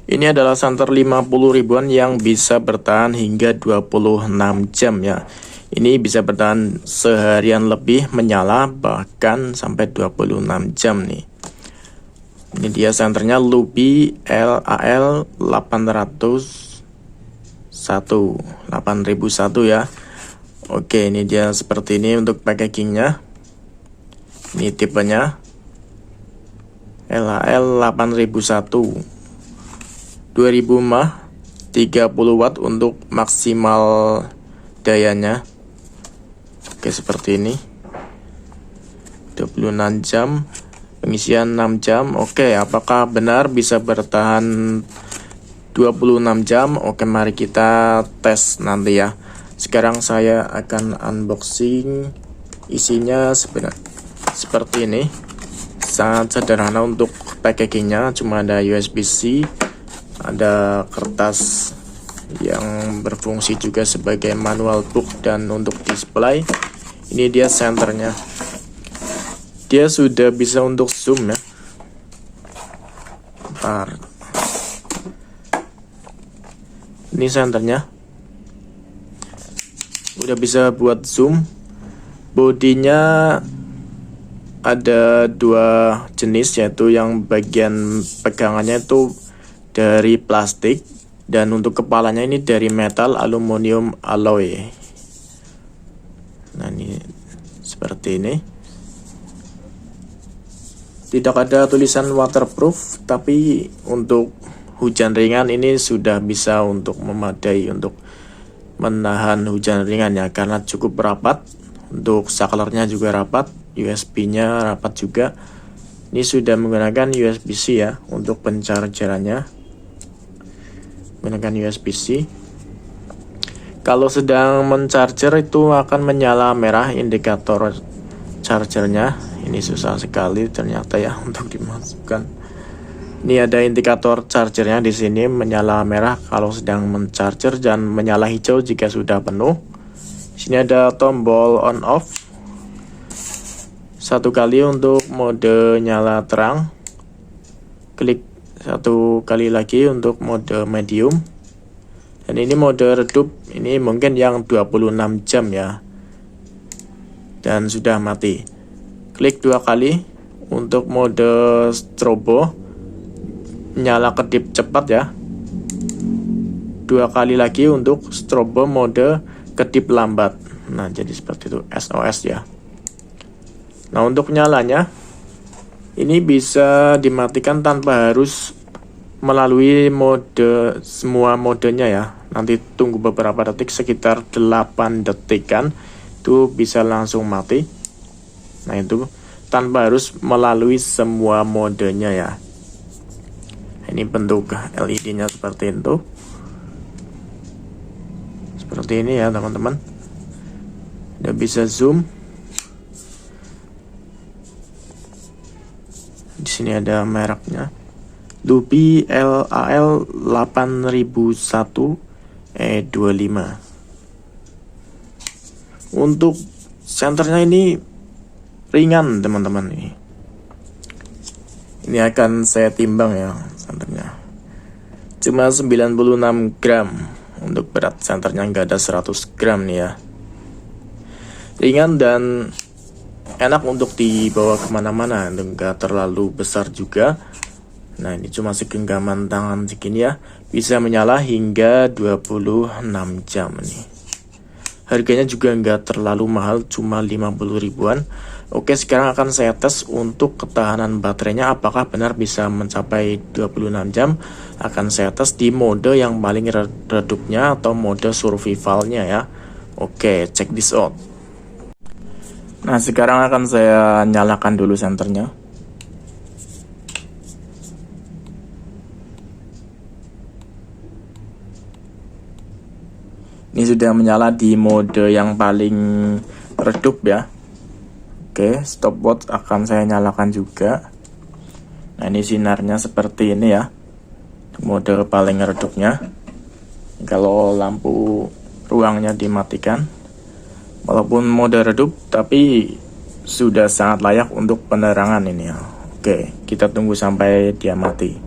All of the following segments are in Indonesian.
Ini adalah senter 50 ribuan yang bisa bertahan hingga 26 jam ya. Ini bisa bertahan seharian lebih menyala bahkan sampai 26 jam nih. Ini dia senternya Lubi LAL 8001 ya. Oke, ini dia seperti ini untuk packagingnya. Ini tipenya LAL 8001 2000 mAh 30 watt untuk maksimal dayanya. Oke, seperti ini 26 jam, pengisian 6 jam. Oke, apakah benar bisa bertahan 26 jam? Oke, mari kita tes nanti ya. Sekarang saya akan unboxing. Isinya seperti ini. Sangat sederhana untuk packagingnya, cuma ada USB-C, ada kertas yang berfungsi juga sebagai manual book dan untuk display. Ini dia senternya. Dia sudah bisa untuk zoom ya. Bentar. Ini senternya. Udah bisa buat zoom. Bodinya ada dua jenis, yaitu yang bagian pegangannya itu dari plastik, dan untuk kepalanya ini dari metal aluminium alloy. Nah, ini seperti ini. Tidak ada tulisan waterproof, tapi untuk hujan ringan ini sudah bisa untuk memadai untuk menahan hujan ringan ya, karena cukup rapat. Untuk saklarnya juga rapat, USB-nya rapat juga. Ini sudah menggunakan USB-C ya untuk pencargerannya. Menggunakan USB-C. Kalau sedang mencharger itu akan menyala merah indikator chargernya. Ini susah sekali ternyata ya untuk dimasukkan. Ini ada indikator chargernya di sini, menyala merah kalau sedang mencharger dan menyala hijau jika sudah penuh. Di sini ada tombol on off. Satu kali untuk mode nyala terang. Klik satu kali lagi untuk mode medium. Dan ini mode redup, ini mungkin yang 26 jam ya. Dan sudah mati. Klik dua kali untuk mode strobo. Nyala kedip cepat ya. Dua kali lagi untuk strobo mode kedip lambat. Nah, jadi seperti itu, SOS ya. Nah, untuk nyalanya ini bisa dimatikan tanpa harus melalui mode semua modenya ya. Nanti tunggu beberapa detik, sekitar 8 detikan itu bisa langsung mati. Nah, itu tanpa harus melalui semua modenya ya. Ini bentuk LED-nya seperti itu. Seperti ini ya teman-teman. Udah bisa zoom. Di sini ada mereknya. Lubi LAL 8001 E25. Untuk senternya ini ringan teman-teman ini. Ini akan saya timbang ya senternya. Cuma 96 gram untuk berat senternya, nggak ada 100 gram nih ya. Ringan dan enak untuk dibawa kemana-mana, nggak terlalu besar juga. Nah, ini cuma segenggaman tangan segini ya. Bisa menyala hingga 26 jam nih. Harganya juga nggak terlalu mahal, cuma 50 ribuan. Oke, sekarang akan saya tes untuk ketahanan baterainya, apakah benar bisa mencapai 26 jam. Akan saya tes di mode yang paling redupnya atau mode survivalnya ya. Oke, check this out. Nah, sekarang akan saya nyalakan dulu senternya. Ini sudah menyala di mode yang paling redup ya. Oke, stopwatch akan saya nyalakan juga. Nah, ini sinarnya seperti ini ya. Mode paling redupnya. Kalau lampu ruangnya dimatikan, walaupun mode redup, tapi sudah sangat layak untuk penerangan ini ya. Oke, kita tunggu sampai dia mati.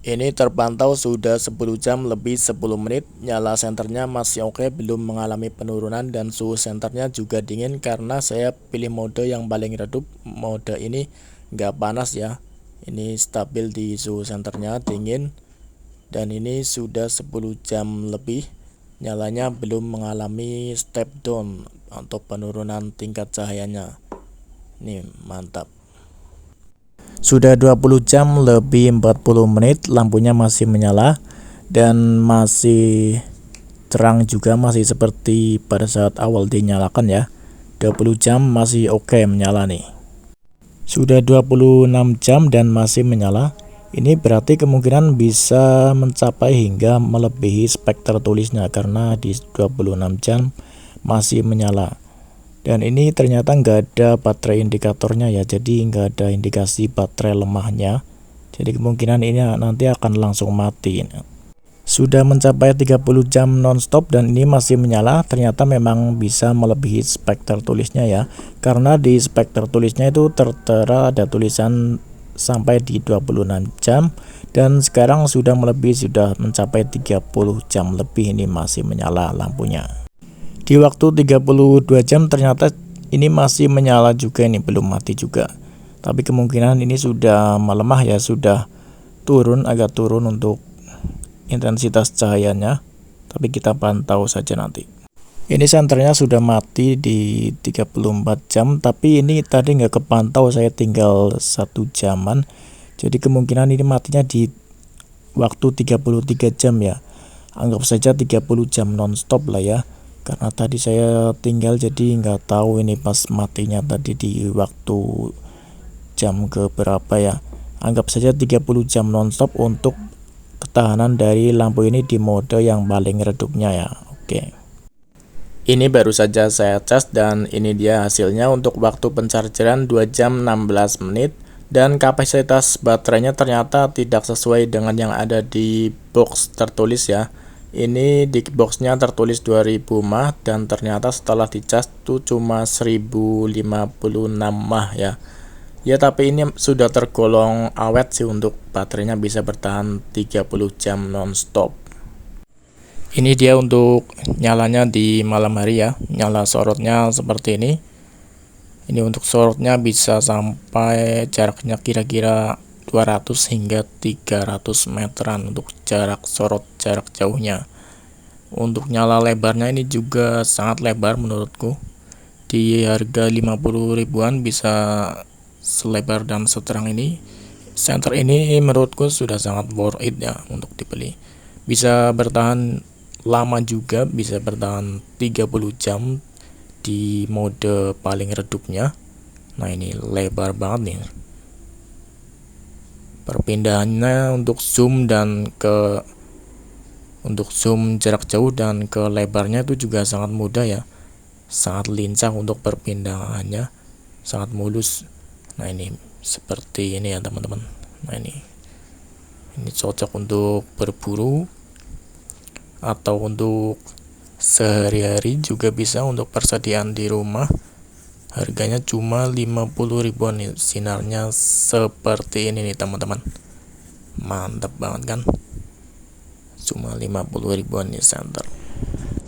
Ini terpantau sudah 10 jam lebih 10 menit, nyala senternya masih oke, belum mengalami penurunan, dan suhu senternya juga dingin karena saya pilih mode yang paling redup. Mode ini nggak panas ya, ini stabil di suhu senternya dingin, dan ini sudah 10 jam lebih, nyalanya belum mengalami step down atau penurunan tingkat cahayanya. Nih mantap. Sudah 20 jam lebih 40 menit, lampunya masih menyala dan masih terang juga, masih seperti pada saat awal dinyalakan ya. 20 jam masih oke menyala nih. Sudah 26 jam dan masih menyala. Ini berarti kemungkinan bisa mencapai hingga melebihi spek tertulisnya karena di 26 jam masih menyala. Dan ini ternyata nggak ada baterai indikatornya ya, jadi nggak ada indikasi baterai lemahnya. Jadi kemungkinan ini nanti akan langsung mati. Sudah mencapai 30 jam nonstop dan ini masih menyala, ternyata memang bisa melebihi spek tertulisnya ya. Karena di spek tertulisnya itu tertera ada tulisan sampai di 26 jam dan sekarang sudah melebihi, sudah mencapai 30 jam lebih ini masih menyala lampunya. Di waktu 32 jam ternyata ini masih menyala juga, ini belum mati juga. Tapi kemungkinan ini sudah melemah ya, sudah turun, agak turun untuk intensitas cahayanya. Tapi kita pantau saja nanti. Ini senternya sudah mati di 34 jam, tapi ini tadi nggak kepantau, saya tinggal 1 jaman. Jadi kemungkinan ini matinya di waktu 33 jam ya. Anggap saja 30 jam nonstop lah ya. Karena tadi saya tinggal jadi nggak tahu ini pas matinya tadi di waktu jam ke berapa ya. Anggap saja 30 jam nonstop untuk ketahanan dari lampu ini di mode yang paling redupnya ya. Oke. Ini baru saja saya cas dan ini dia hasilnya. Untuk waktu penchargeran 2 jam 16 menit dan kapasitas baterainya ternyata tidak sesuai dengan yang ada di box tertulis ya. Ini di boxnya tertulis 2000 mAh dan ternyata setelah dicas tuh cuma 1056 mAh ya. Ya tapi ini sudah tergolong awet sih, untuk baterainya bisa bertahan 30 jam nonstop. Ini dia untuk nyalanya di malam hari ya. Nyala sorotnya seperti ini. Ini untuk sorotnya bisa sampai jaraknya kira-kira 200 hingga 300 meteran untuk jarak sorot, jarak jauhnya. Untuk nyala lebarnya ini juga sangat lebar menurutku. Di harga 50 ribuan bisa selebar dan seterang ini. Senter ini menurutku sudah sangat worth it ya untuk dibeli. Bisa bertahan lama juga, bisa bertahan 30 jam di mode paling redupnya. Nah ini lebar banget nih. Perpindahannya untuk zoom dan untuk zoom jarak jauh dan ke lebarnya itu juga sangat mudah ya, sangat lincah untuk perpindahannya, sangat mulus. Nah ini seperti ini ya teman-teman. Nah ini cocok untuk berburu atau untuk sehari-hari juga bisa, untuk persediaan di rumah. Harganya cuma 50 ribuan nih, sinarnya seperti ini nih teman-teman. Mantap banget kan, cuma 50 ribuan nih senter.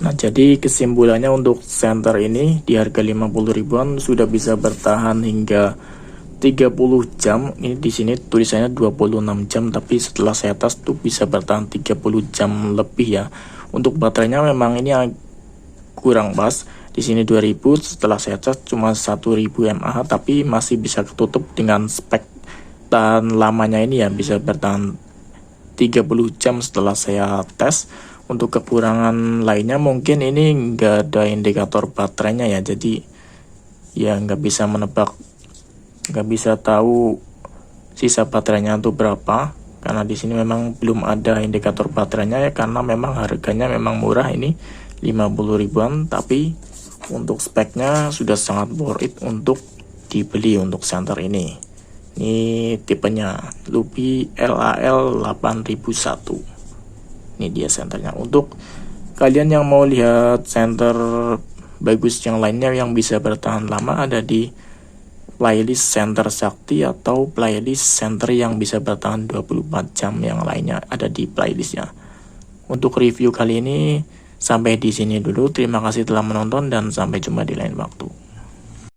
Nah jadi kesimpulannya untuk senter ini di harga 50 ribuan sudah bisa bertahan hingga 30 jam. Ini di sini tulisannya 26 jam, tapi setelah saya tes tuh bisa bertahan 30 jam lebih ya. Untuk baterainya memang ini kurang pas. Di sini 2000, setelah saya cas cuma 1000 mAh, tapi masih bisa ketutup dengan spek tahan lamanya ini ya, bisa bertahan 30 jam setelah saya tes. Untuk kekurangan lainnya mungkin ini nggak ada indikator baterainya ya, jadi ya nggak bisa menebak, nggak bisa tahu sisa baterainya itu berapa, karena di sini memang belum ada indikator baterainya ya, karena memang harganya memang murah ini 50 ribuan, tapi untuk speknya sudah sangat worth it untuk dibeli untuk senter ini. Ini tipenya Lupi LAL 8001. Ini dia senternya. Untuk kalian yang mau lihat senter bagus yang lainnya yang bisa bertahan lama, ada di playlist center sakti atau playlist center yang bisa bertahan 24 jam yang lainnya ada di playlistnya. Untuk review kali ini sampai di sini dulu. Terima kasih telah menonton dan sampai jumpa di lain waktu.